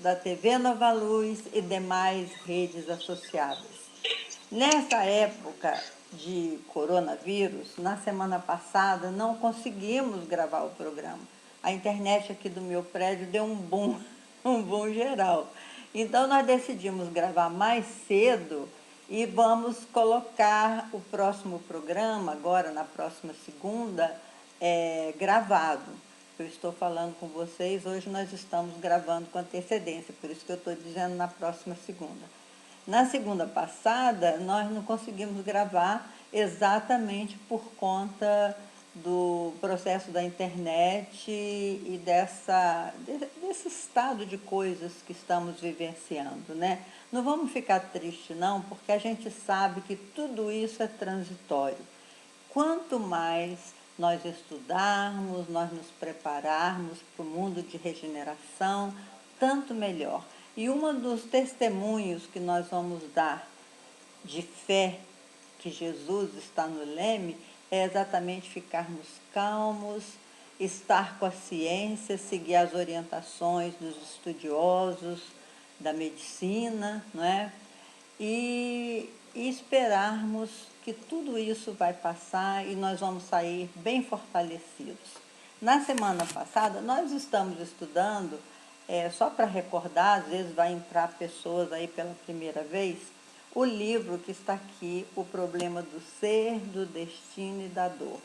da TV Nova Luz e demais redes associadas. Nessa época de coronavírus, na semana passada, não conseguimos gravar o programa. A internet aqui do meu prédio deu um boom, um boom geral. Então, nós decidimos gravar mais cedo e vamos colocar o próximo programa, agora na próxima segunda, gravado. Eu estou falando com vocês, hoje nós estamos gravando com antecedência, por isso que eu estou dizendo na próxima segunda. Na segunda passada, nós não conseguimos gravar exatamente por conta do processo da internet e desse estado de coisas que estamos vivenciando, né? Não vamos ficar tristes, não, porque a gente sabe que tudo isso é transitório. Quanto mais nós estudarmos, nós nos prepararmos para o mundo de regeneração, tanto melhor. E um dos testemunhos que nós vamos dar de fé que Jesus está no leme é exatamente ficarmos calmos, estar com a ciência, seguir as orientações dos estudiosos da medicina, não é? E esperarmos que tudo isso vai passar e nós vamos sair bem fortalecidos. Na semana passada, nós estamos estudando, só para recordar, às vezes vai entrar pessoas aí pela primeira vez, o livro que está aqui, O Problema do Ser, do Destino e da Dor,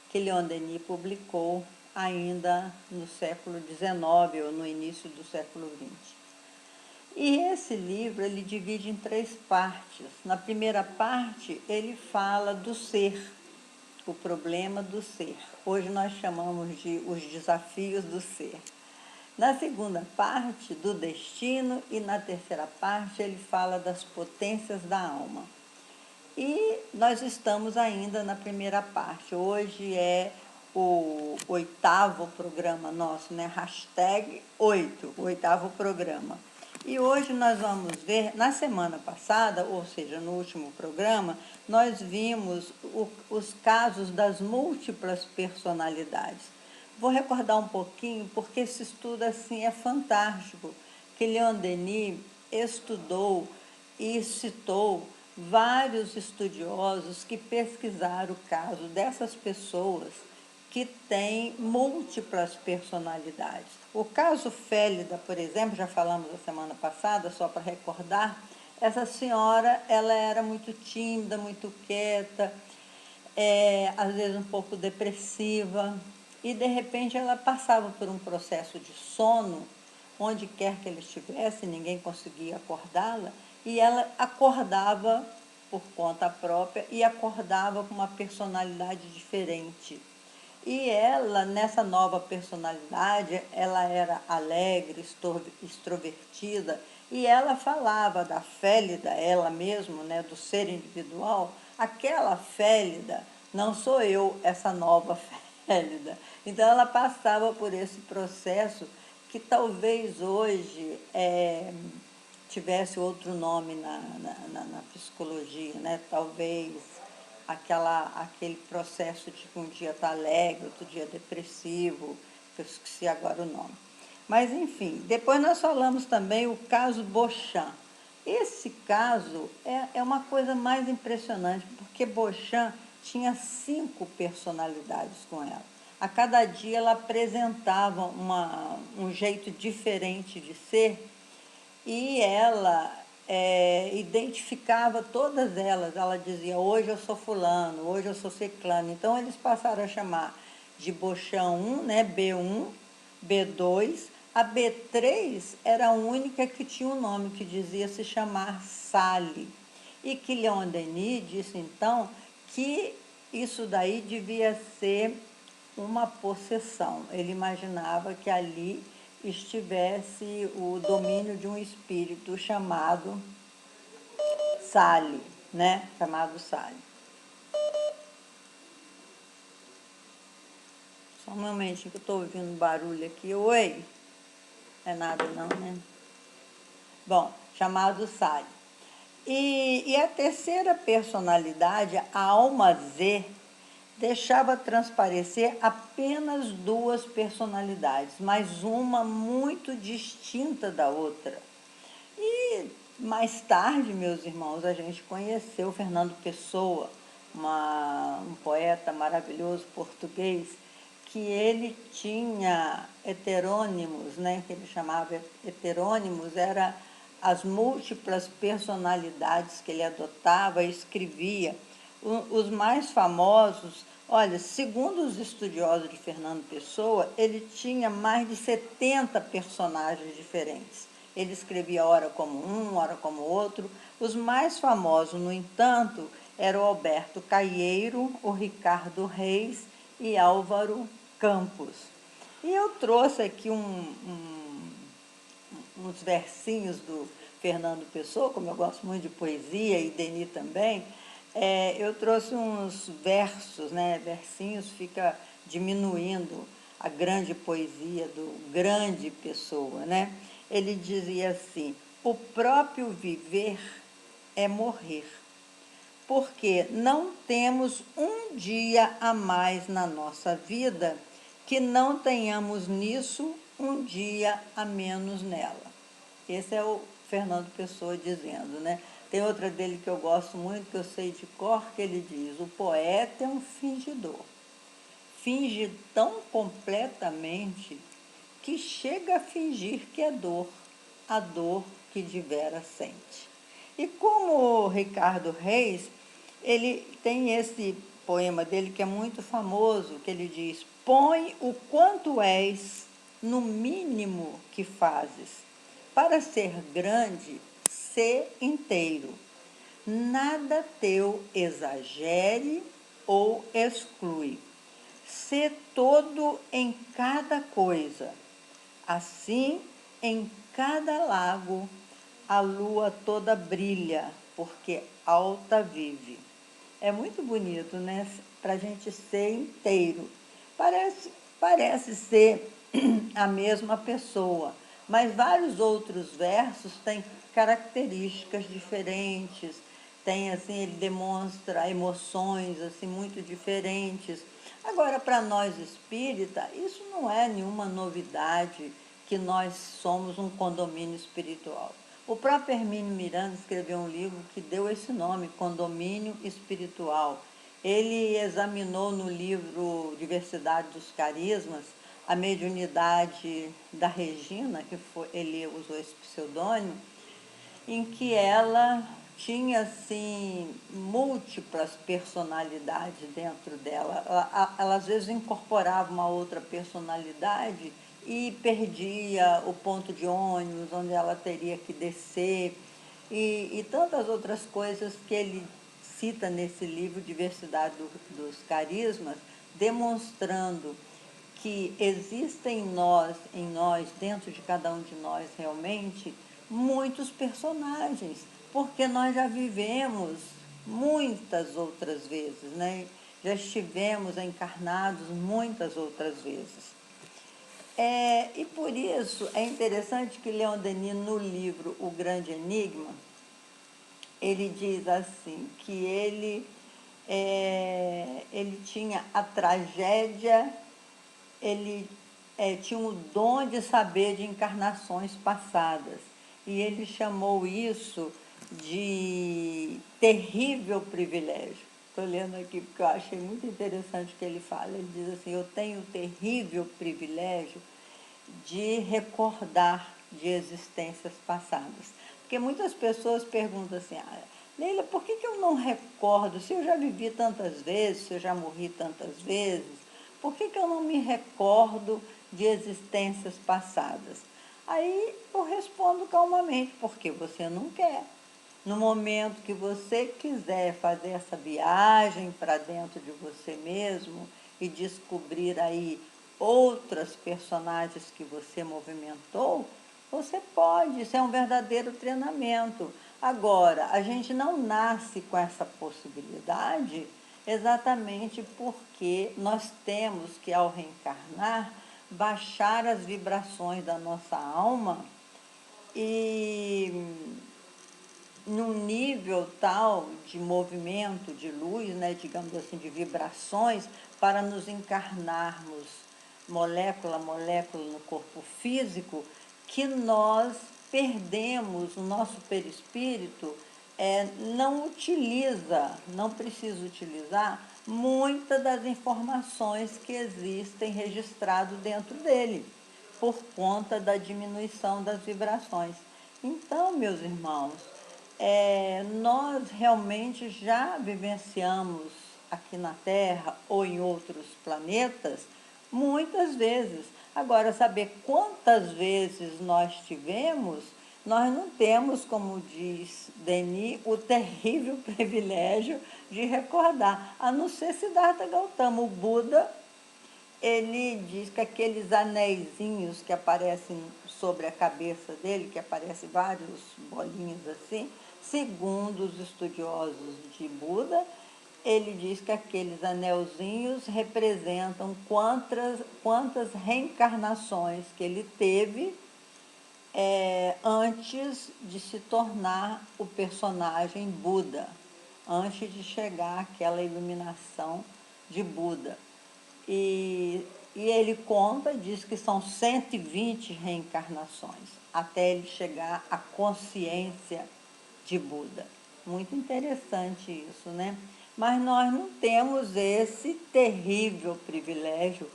que Leon Denis publicou ainda no século XIX ou no início do século XX. E esse livro, ele divide em 3 partes. Na primeira parte, ele fala do ser, o problema do ser. Hoje nós chamamos de os desafios do ser. Na segunda parte, do destino, e na terceira parte, ele fala das potências da alma. E nós estamos ainda na primeira parte. Hoje é o 8º programa nosso, né? Hashtag 8, o 8º programa. E hoje nós vamos ver, na semana passada, ou seja, no último programa, nós vimos os casos das múltiplas personalidades. Vou recordar um pouquinho, porque esse estudo assim é fantástico, que Leon Denis estudou e citou vários estudiosos que pesquisaram o caso dessas pessoas que têm múltiplas personalidades. O caso Félida, por exemplo, já falamos na semana passada, só para recordar, essa senhora ela era muito tímida, muito quieta, às vezes um pouco depressiva, e de repente ela passava por um processo de sono, onde quer que ela estivesse, ninguém conseguia acordá-la, e ela acordava por conta própria e acordava com uma personalidade diferente. E ela, nessa nova personalidade, ela era alegre, extrovertida, e ela falava da Félida, ela mesma, né, do ser individual, aquela Félida não sou eu, essa nova Félida. Então, ela passava por esse processo que talvez hoje tivesse outro nome na psicologia, né? Talvez aquele processo de um dia estar alegre, outro dia depressivo, eu esqueci agora o nome. Mas, enfim, depois nós falamos também o caso Beauchamp. Esse caso é uma coisa mais impressionante, porque Beauchamp tinha 5 personalidades com ela. A cada dia ela apresentava um jeito diferente de ser, e ela identificava todas elas. Ela dizia, hoje eu sou fulano, hoje eu sou ciclano. Então, eles passaram a chamar de Beauchamp 1, né, B1, B2. A B3 era a única que tinha um nome, que dizia se chamar Sally. E que Leon Denis disse, então, que isso daí devia ser uma possessão. Ele imaginava que ali estivesse o domínio de um espírito chamado Sally, né? Chamado Sally. Só um momentinho que eu estou ouvindo barulho aqui. Oi? Não é nada não, né? Bom, chamado Sally. E a terceira personalidade, a alma Z, deixava transparecer apenas duas personalidades, mas uma muito distinta da outra. E mais tarde, meus irmãos, a gente conheceu Fernando Pessoa, um poeta maravilhoso português, que ele tinha heterônimos, né, que ele chamava heterônimos, era as múltiplas personalidades que ele adotava e escrevia. Os mais famosos, olha, segundo os estudiosos de Fernando Pessoa, ele tinha mais de 70 personagens diferentes. Ele escrevia ora como um, ora como outro. Os mais famosos, no entanto, eram o Alberto Caieiro, o Ricardo Reis e Álvaro Campos. E eu trouxe aqui uns versinhos do Fernando Pessoa, como eu gosto muito de poesia, e Denis também, eu trouxe uns versos, né? Versinhos fica diminuindo a grande poesia do grande Pessoa, né? Ele dizia assim: o próprio viver é morrer, porque não temos um dia a mais na nossa vida que não tenhamos nisso um dia a menos nela. Esse é o Fernando Pessoa dizendo, né? Tem outra dele que eu gosto muito, que eu sei de cor, que ele diz: o poeta é um fingidor. Finge tão completamente que chega a fingir que é dor, a dor que de veras sente. E como o Ricardo Reis, ele tem esse poema dele que é muito famoso, que ele diz: põe o quanto és no mínimo que fazes. Para ser grande, sê inteiro. Nada teu exagere ou exclui. Sê todo em cada coisa. Assim, em cada lago, a lua toda brilha, porque alta vive. É muito bonito, né? Para a gente ser inteiro. Parece ser a mesma pessoa, mas vários outros versos têm características diferentes. Tem assim, ele demonstra emoções assim muito diferentes. Agora, para nós espírita, isso não é nenhuma novidade que nós somos um condomínio espiritual. O próprio Hermínio Miranda escreveu um livro que deu esse nome, Condomínio Espiritual. Ele examinou no livro Diversidade dos Carismas a mediunidade da Regina, ele usou esse pseudônimo, em que ela tinha assim múltiplas personalidades dentro dela. Ela às vezes incorporava uma outra personalidade e perdia o ponto de ônibus onde ela teria que descer e tantas outras coisas que ele cita nesse livro Diversidade dos Carismas, demonstrando que existem em nós, dentro de cada um de nós realmente, muitos personagens, porque nós já vivemos muitas outras vezes, né? Já estivemos encarnados muitas outras vezes. E por isso é interessante que Leon Denis, no livro O Grande Enigma, ele diz assim, que ele tinha a tragédia, ele tinha o dom de saber de encarnações passadas. E ele chamou isso de terrível privilégio. Estou lendo aqui porque eu achei muito interessante o que ele fala. Ele diz assim: eu tenho o terrível privilégio de recordar de existências passadas. Porque muitas pessoas perguntam assim: Leila, por que eu não recordo? Se eu já vivi tantas vezes, se eu já morri tantas vezes, por que eu não me recordo de existências passadas? Aí eu respondo calmamente: porque você não quer. No momento que você quiser fazer essa viagem para dentro de você mesmo e descobrir aí outras personagens que você movimentou, você pode, isso é um verdadeiro treinamento. Agora, a gente não nasce com essa possibilidade exatamente porque nós temos que, ao reencarnar, baixar as vibrações da nossa alma e num nível total de movimento, de luz, né, digamos assim, de vibrações, para nos encarnarmos molécula a molécula no corpo físico, que nós perdemos, o nosso perispírito não utiliza, não precisa utilizar muitas das informações que existem registradas dentro dele, por conta da diminuição das vibrações. Então, meus irmãos, nós realmente já vivenciamos aqui na Terra ou em outros planetas muitas vezes. Agora, saber quantas vezes nós tivemos, nós não temos, como diz Denis, o terrível privilégio de recordar, a não ser Siddhartha Gautama, o Buda. Ele diz que aqueles anéisinhos que aparecem sobre a cabeça dele, que aparecem vários bolinhos assim, segundo os estudiosos de Buda, ele diz que aqueles anelzinhos representam quantas reencarnações que ele teve antes de se tornar o personagem Buda, antes de chegar àquela iluminação de Buda. E ele conta, diz que são 120 reencarnações, até ele chegar à consciência de Buda. Muito interessante isso, né? Mas nós não temos esse terrível privilégio,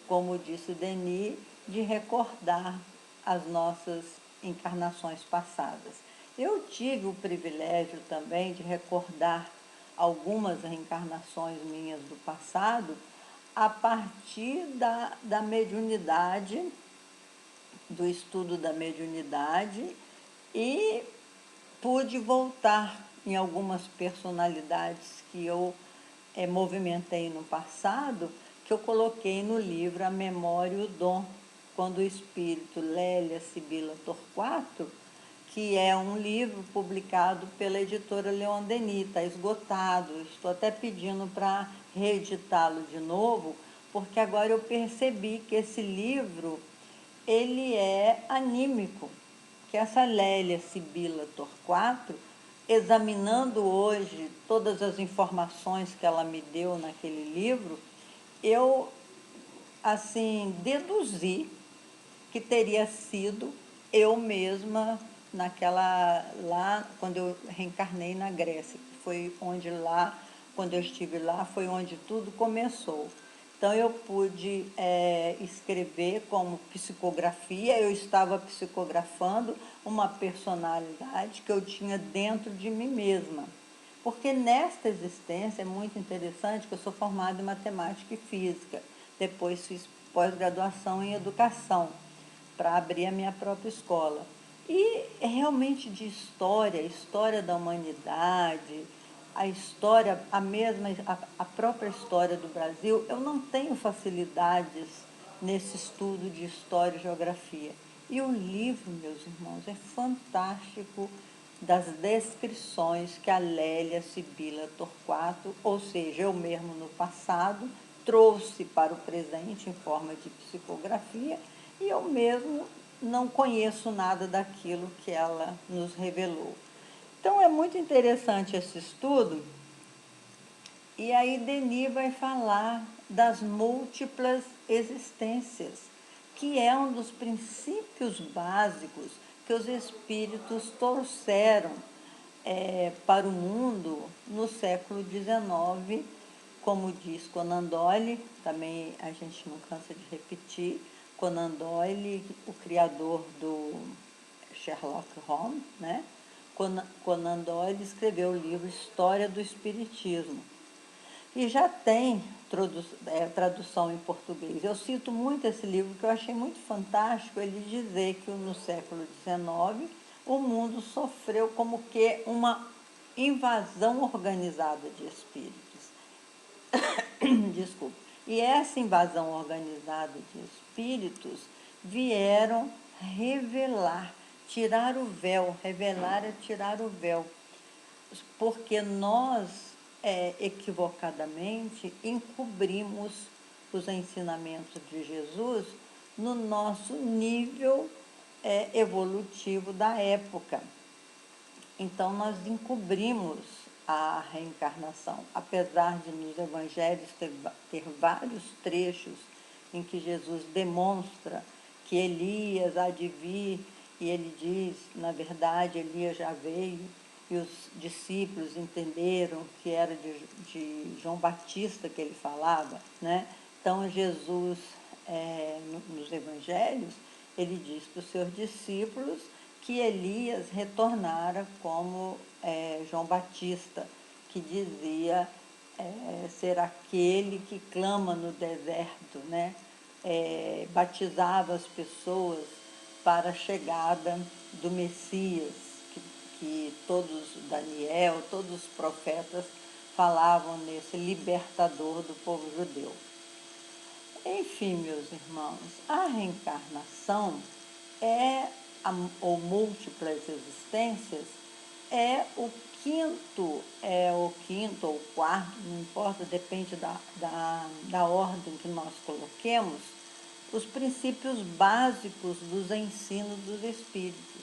como disse Denis, de recordar as nossas encarnações passadas. Eu tive o privilégio também de recordar algumas reencarnações minhas do passado, a partir da mediunidade, do estudo da mediunidade, e pude voltar em algumas personalidades que eu movimentei no passado, que eu coloquei no livro A Memória e o Dom, quando o espírito Lélia Sibila Torquato, que é um livro publicado pela editora Leon Denis, está esgotado, estou até pedindo para reeditá-lo de novo, porque agora eu percebi que esse livro, ele é anímico, que essa Lélia Sibila Torquato, examinando hoje todas as informações que ela me deu naquele livro, eu, assim, deduzi que teria sido eu mesma lá, quando eu reencarnei na Grécia, que foi onde lá, quando eu estive lá, foi onde tudo começou. Então, eu pude escrever como psicografia, eu estava psicografando uma personalidade que eu tinha dentro de mim mesma. Porque nesta existência é muito interessante que eu sou formada em matemática e física, depois fiz pós-graduação em educação, para abrir a minha própria escola. E realmente de história da humanidade, a história, a própria história do Brasil, eu não tenho facilidades nesse estudo de história e geografia. E o livro, meus irmãos, é fantástico, das descrições que a Lélia Sibila Torquato, ou seja, eu mesmo no passado, trouxe para o presente em forma de psicografia, e eu mesmo não conheço nada daquilo que ela nos revelou. Então, é muito interessante esse estudo, e aí Denis vai falar das múltiplas existências, que é um dos princípios básicos que os espíritos trouxeram para o mundo no século XIX, como diz Conan Doyle, também a gente não cansa de repetir, Conan Doyle, o criador do Sherlock Holmes, né? Conan Doyle escreveu o livro História do Espiritismo, e já tem tradução em português. Eu cito muito esse livro, que eu achei muito fantástico, ele dizer que no século XIX o mundo sofreu como que uma invasão organizada de espíritos. Desculpa. E essa invasão organizada de espíritos vieram revelar, tirar o véu, revelar é tirar o véu, porque nós, equivocadamente, encobrimos os ensinamentos de Jesus no nosso nível evolutivo da época. Então, nós encobrimos a reencarnação, apesar de nos evangelhos ter vários trechos em que Jesus demonstra que Elias há de vir, e ele diz, na verdade, Elias já veio, e os discípulos entenderam que era de João Batista que ele falava, né? Então, Jesus, nos evangelhos, ele diz para os seus discípulos que Elias retornara como João Batista, que dizia ser aquele que clama no deserto, né? Batizava as pessoas para a chegada do Messias, que todos, Daniel, todos os profetas falavam nesse libertador do povo judeu. Enfim, meus irmãos, a reencarnação ou múltiplas existências, é o quinto ou quarto, não importa, depende da ordem que nós coloquemos, os princípios básicos dos ensinos dos espíritos.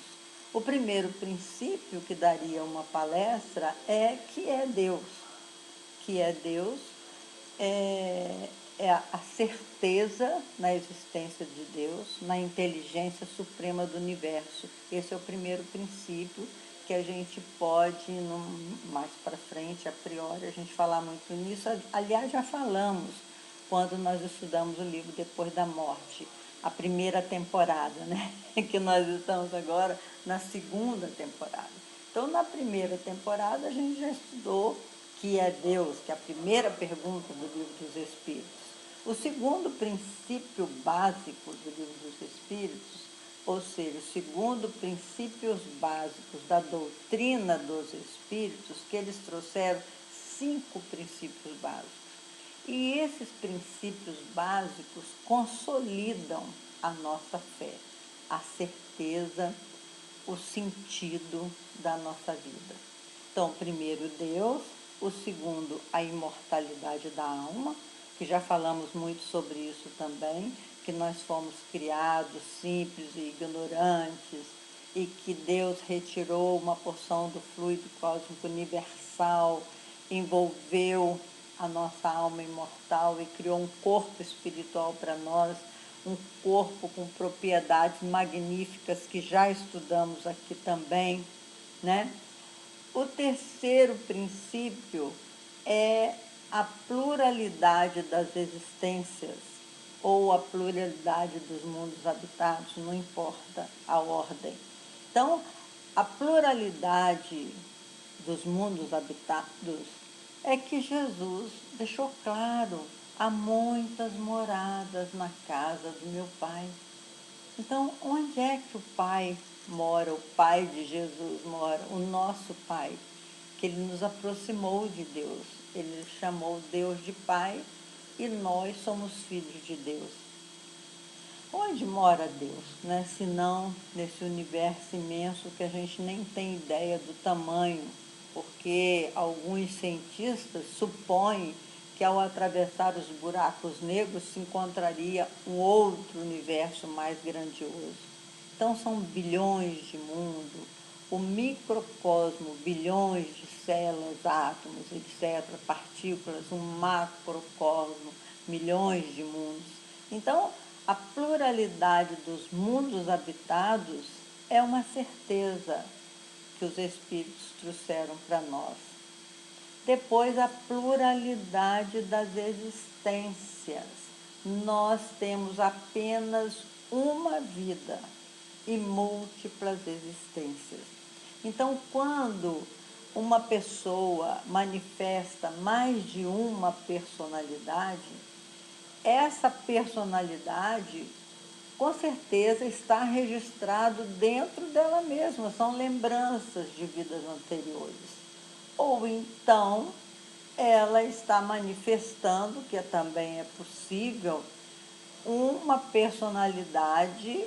O primeiro princípio que daria uma palestra é que é Deus. Que é Deus é a certeza na existência de Deus, na inteligência suprema do universo. Esse é o primeiro princípio que a gente pode, mais para frente, a priori, a gente falar muito nisso. Aliás, já falamos quando nós estudamos o livro Depois da Morte, a primeira temporada, né? Que nós estamos agora na segunda temporada. Então, na primeira temporada, a gente já estudou que é Deus, que é a primeira pergunta do Livro dos Espíritos. O segundo princípio básico do Livro dos Espíritos, ou seja, o segundo princípios básicos da doutrina dos Espíritos, que eles trouxeram 5 princípios básicos. E esses princípios básicos consolidam a nossa fé, a certeza, o sentido da nossa vida. Então, primeiro, Deus. O segundo, a imortalidade da alma, que já falamos muito sobre isso também, que nós fomos criados simples e ignorantes, e que Deus retirou uma porção do fluido cósmico universal, envolveu a nossa alma imortal e criou um corpo espiritual para nós, um corpo com propriedades magníficas que já estudamos aqui também, né? O terceiro princípio é a pluralidade das existências ou a pluralidade dos mundos habitados, não importa a ordem. Então, a pluralidade dos mundos habitados é que Jesus deixou claro: há muitas moradas na casa do meu Pai. Então, onde é que o Pai mora, o Pai de Jesus mora, o nosso Pai? Que ele nos aproximou de Deus, ele chamou Deus de Pai e nós somos filhos de Deus. Onde mora Deus, né? Se não nesse universo imenso que a gente nem tem ideia do tamanho, porque alguns cientistas supõem que ao atravessar os buracos negros se encontraria um outro universo mais grandioso. Então são bilhões de mundos, o microcosmo, bilhões de células, átomos, etc., partículas, um macrocosmo, milhões de mundos. Então, a pluralidade dos mundos habitados é uma certeza que os Espíritos trouxeram para nós. Depois, a pluralidade das existências. Nós temos apenas uma vida e múltiplas existências. Então, quando uma pessoa manifesta mais de uma personalidade, essa personalidade, com certeza, está registrado dentro dela mesma, são lembranças de vidas anteriores. Ou então, ela está manifestando, que também é possível, uma personalidade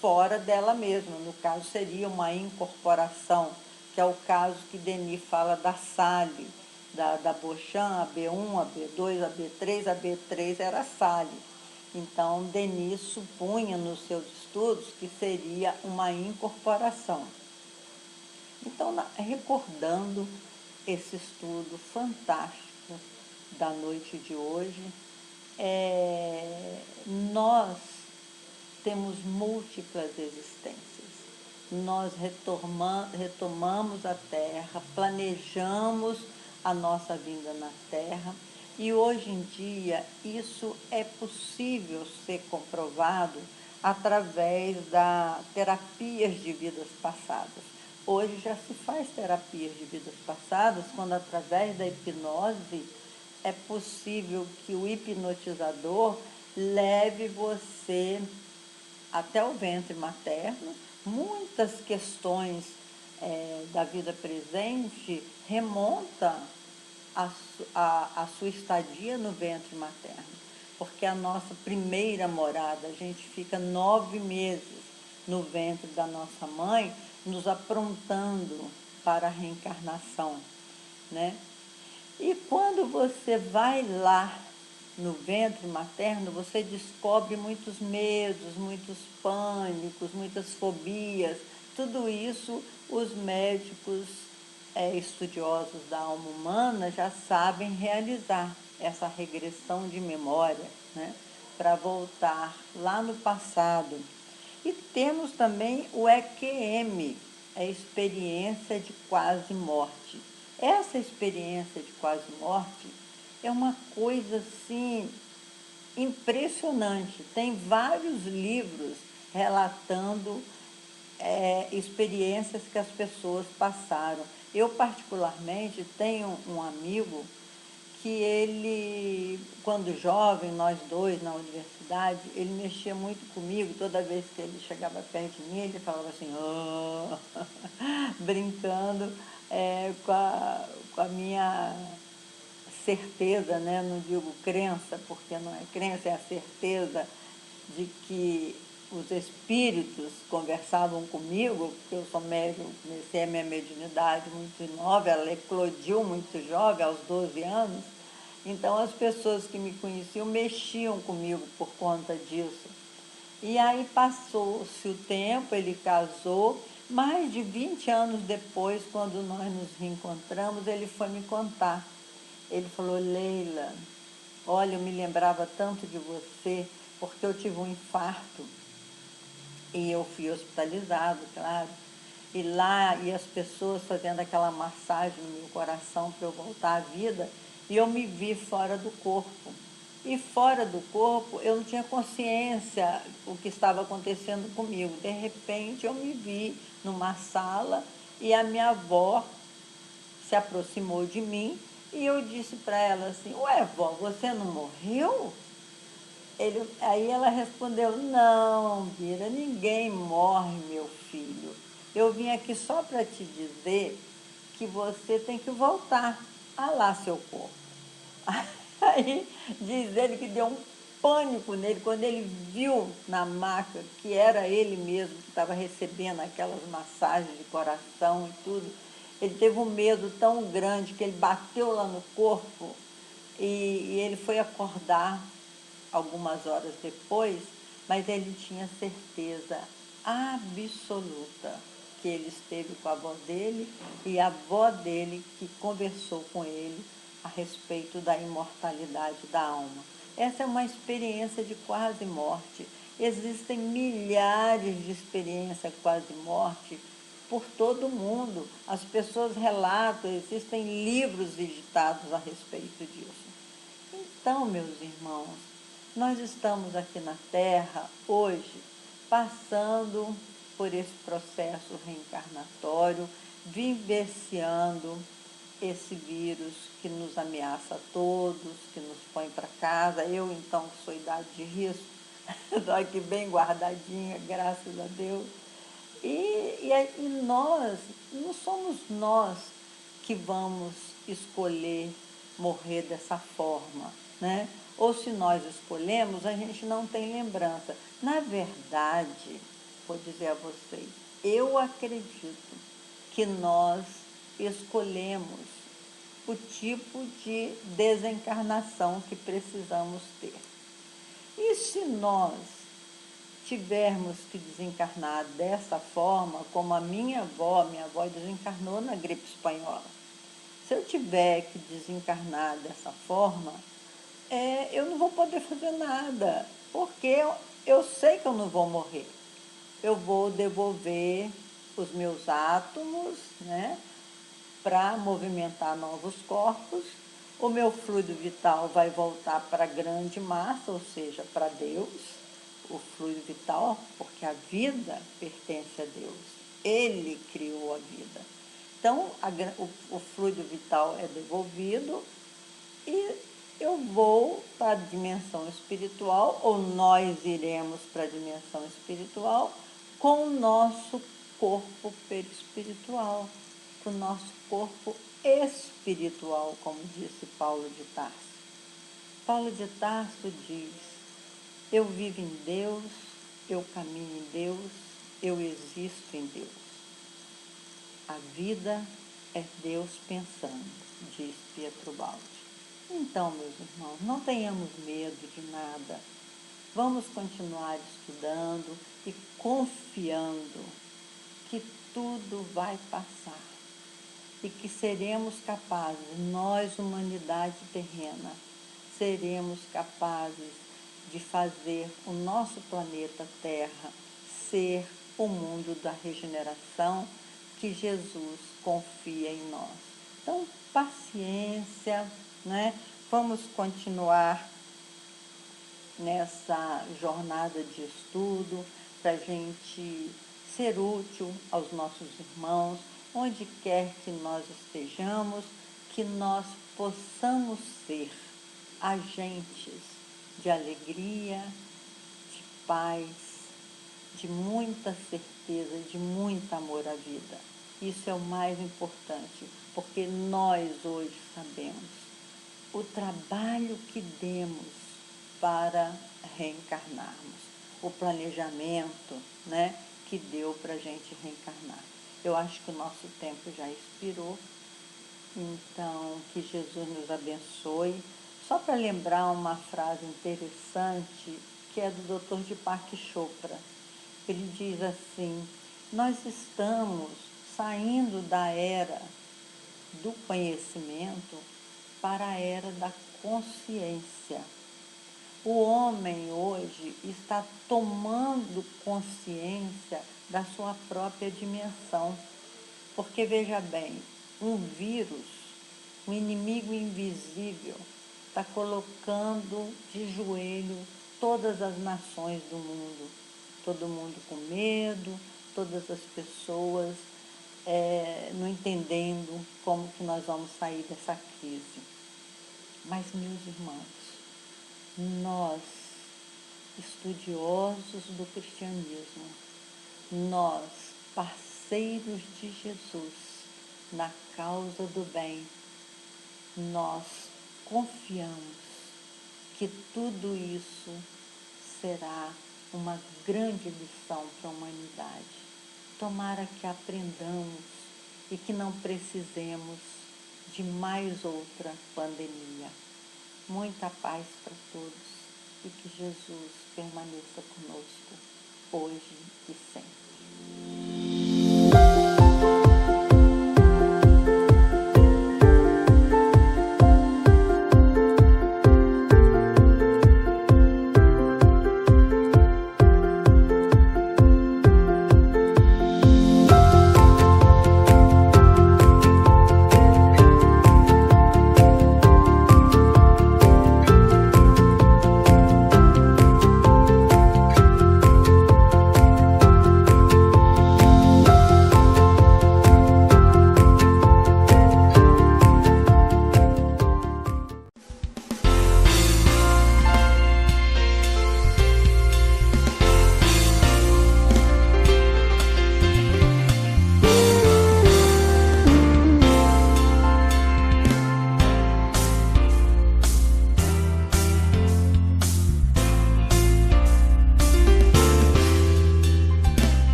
fora dela mesma. No caso, seria uma incorporação, que é o caso que Denis fala da Sally, da Beauchamp, a B1, a B2, a B3, a B3 era a Sally. Então, Denis supunha nos seus estudos que seria uma incorporação. Então, recordando esse estudo fantástico da noite de hoje, nós temos múltiplas existências. Nós retomamos a Terra, planejamos a nossa vinda na Terra, e hoje em dia isso é possível ser comprovado através da terapias de vidas passadas. Hoje já se faz terapias de vidas passadas, quando através da hipnose é possível que o hipnotizador leve você até o ventre materno. Muitas questões da vida presente remontam a sua estadia no ventre materno, porque a nossa primeira morada, a gente fica 9 meses no ventre da nossa mãe, nos aprontando para a reencarnação, né? E quando você vai lá no ventre materno, você descobre muitos medos, muitos pânicos, muitas fobias. Tudo isso os médicos estudiosos da alma humana já sabem realizar essa regressão de memória, né? Para voltar lá no passado. E temos também o EQM, a experiência de quase morte. Essa experiência de quase morte é uma coisa assim impressionante. Tem vários livros relatando experiências que as pessoas passaram. Eu, particularmente, tenho um amigo que ele, quando jovem, nós dois na universidade, ele mexia muito comigo. Toda vez que ele chegava perto de mim, ele falava assim, oh, brincando com a minha certeza, né? Não digo crença, porque não é crença, é a certeza de que os espíritos conversavam comigo, porque eu sou médium, comecei a minha mediunidade muito nova, ela eclodiu muito jovem, aos 12 anos, então as pessoas que me conheciam mexiam comigo por conta disso. E aí passou-se o tempo, ele casou, mais de 20 anos depois, quando nós nos reencontramos, ele foi me contar. Ele falou, Leila, olha, eu me lembrava tanto de você, porque eu tive um infarto e eu fui hospitalizado, claro. E lá, e as pessoas fazendo aquela massagem no meu coração para eu voltar à vida, e eu me vi fora do corpo. E fora do corpo, eu não tinha consciência do que estava acontecendo comigo. De repente, eu me vi numa sala e a minha avó se aproximou de mim e eu disse para ela assim, ué, vó, você não morreu? Aí ela respondeu, não, Bira, ninguém morre, meu filho. Eu vim aqui só para te dizer que você tem que voltar a lá seu corpo. Aí diz ele que deu um pânico nele quando ele viu na maca que era ele mesmo que estava recebendo aquelas massagens de coração e tudo. Ele teve um medo tão grande que ele bateu lá no corpo e ele foi acordar algumas horas depois, mas ele tinha certeza absoluta que ele esteve com a avó dele e a avó dele que conversou com ele a respeito da imortalidade da alma. Essa é uma experiência de quase morte. Existem milhares de experiências de quase morte por todo o mundo. As pessoas relatam, existem livros editados a respeito disso. Então, meus irmãos, nós estamos aqui na Terra hoje passando por esse processo reencarnatório, vivenciando esse vírus que nos ameaça a todos, que nos põe para casa. Eu, então, que sou idade de risco, estou aqui bem guardadinha, graças a Deus. E nós, não somos nós que vamos escolher morrer dessa forma, né? Ou se nós escolhemos, a gente não tem lembrança. Na verdade, vou dizer a vocês, eu acredito que nós escolhemos o tipo de desencarnação que precisamos ter. E se nós tivermos que desencarnar dessa forma, como a minha avó desencarnou na gripe espanhola. Se eu tiver que desencarnar dessa forma, eu não vou poder fazer nada, porque eu sei que eu não vou morrer. Eu vou devolver os meus átomos, né, para movimentar novos corpos. O meu fluido vital vai voltar para a grande massa, ou seja, para Deus, o fluido vital, porque a vida pertence a Deus. Ele criou a vida. Então, o fluido vital é devolvido e eu vou para a dimensão espiritual, ou nós iremos para a dimensão espiritual, com o nosso corpo perispiritual, com o nosso corpo espiritual, como disse Paulo de Tarso. Paulo de Tarso diz: eu vivo em Deus, eu caminho em Deus, eu existo em Deus. A vida é Deus pensando, diz Pietro Baldi. Então, meus irmãos, não tenhamos medo de nada. Vamos continuar estudando e confiando que tudo vai passar e que seremos capazes, nós, humanidade terrena, seremos capazes de fazer o nosso planeta Terra ser o mundo da regeneração que Jesus confia em nós. Então, paciência, né? Vamos continuar nessa jornada de estudo para a gente ser útil aos nossos irmãos, onde quer que nós estejamos, que nós possamos ser agentes de alegria, de paz, de muita certeza, de muito amor à vida. Isso é o mais importante, porque nós hoje sabemos o trabalho que demos para reencarnarmos, o planejamento, né, que deu para a gente reencarnar. Eu acho que o nosso tempo já expirou, então que Jesus nos abençoe. Só para lembrar uma frase interessante, que é do Dr. Deepak Chopra. Ele diz assim: nós estamos saindo da era do conhecimento para a era da consciência. O homem hoje está tomando consciência da sua própria dimensão. Porque, veja bem, um vírus, um inimigo invisível, está colocando de joelho todas as nações do mundo. Todo mundo com medo, todas as pessoas não entendendo como que nós vamos sair dessa crise. Mas, meus irmãos, nós, estudiosos do cristianismo, nós, parceiros de Jesus na causa do bem, nós confiamos que tudo isso será uma grande lição para a humanidade. Tomara que aprendamos e que não precisemos de mais outra pandemia. Muita paz para todos e que Jesus permaneça conosco hoje e sempre.